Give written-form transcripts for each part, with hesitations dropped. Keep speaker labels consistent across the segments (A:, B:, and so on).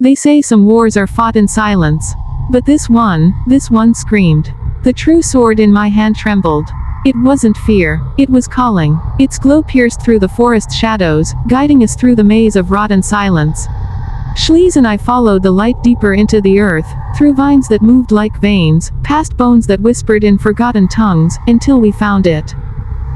A: They say some wars are fought in silence. But this one screamed. The true sword in my hand trembled. It wasn't fear, it was calling. Its glow pierced through the forest shadows, guiding us through the maze of rotten silence. Schließ and I followed the light deeper into the earth, through vines that moved like veins, past bones that whispered in forgotten tongues, until we found it.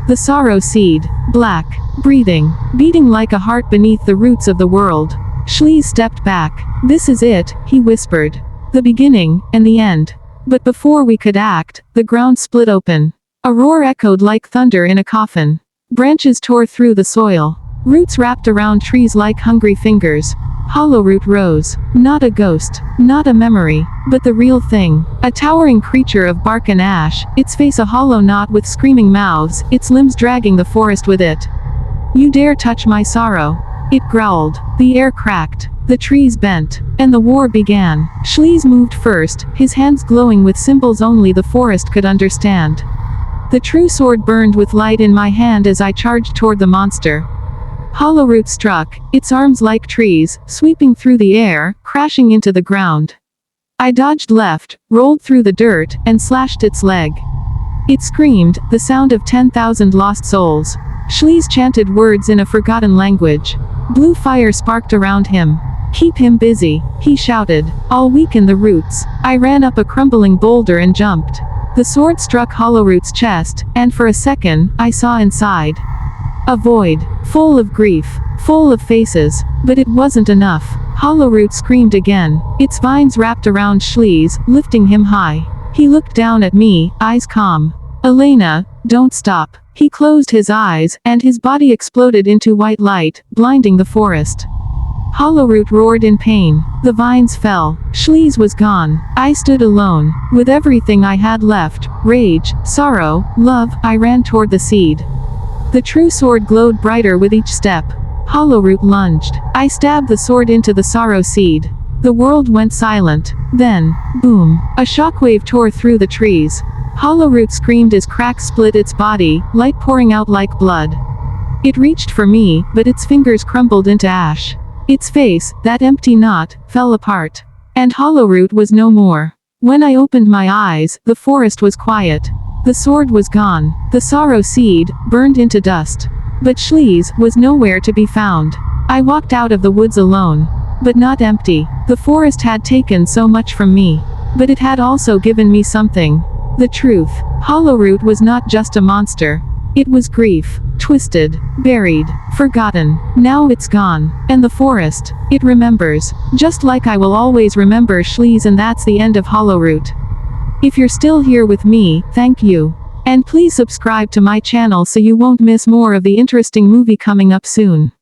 A: The sorrow seed, black, breathing, beating like a heart beneath the roots of the world. Schließ stepped back. This is it, he whispered. The beginning, and the end. But before we could act, the ground split open. A roar echoed like thunder in a coffin. Branches tore through the soil. Roots wrapped around trees like hungry fingers. Hollowroot rose. Not a ghost, not a memory, but the real thing. A towering creature of bark and ash, its face a hollow knot with screaming mouths, its limbs dragging the forest with it. You dare touch my sorrow. It growled. The air cracked. The trees bent. And the war began. Schließ moved first, his hands glowing with symbols only the forest could understand. The true sword burned with light in my hand as I charged toward the monster. Hollowroot struck, its arms like trees, sweeping through the air, crashing into the ground. I dodged left, rolled through the dirt, and slashed its leg. It screamed, the sound of 10,000 lost souls. Schließ chanted words in a forgotten language. Blue fire sparked around him. Keep him busy, he shouted. I'll weaken the roots. I ran up a crumbling boulder and jumped. The sword struck Hollowroot's chest, and for a second, I saw inside. A void, full of grief, full of faces, but it wasn't enough. Hollowroot screamed again, its vines wrapped around Schließ, lifting him high. He looked down at me, eyes calm. Elena, don't stop. He closed his eyes, and his body exploded into white light, blinding the forest. Hollowroot roared in pain. The vines fell. Schließ was gone. I stood alone. With everything I had left, rage, sorrow, love, I ran toward the seed. The true sword glowed brighter with each step. Hollowroot lunged. I stabbed the sword into the sorrow seed. The world went silent. Then, boom, a shockwave tore through the trees. Hollowroot screamed as cracks split its body, light pouring out like blood. It reached for me, but its fingers crumbled into ash. Its face, that empty knot, fell apart. And Hollowroot was no more. When I opened my eyes, the forest was quiet. The sword was gone. The sorrow seed, burned into dust. But Schließ was nowhere to be found. I walked out of the woods alone. But not empty. The forest had taken so much from me. But it had also given me something. The truth. Hollowroot was not just a monster. It was grief. Twisted. Buried. Forgotten. Now it's gone. And the forest. It remembers. Just like I will always remember Schließ, and that's the end of Hollowroot. If you're still here with me, thank you. And please subscribe to my channel so you won't miss more of the interesting movie coming up soon.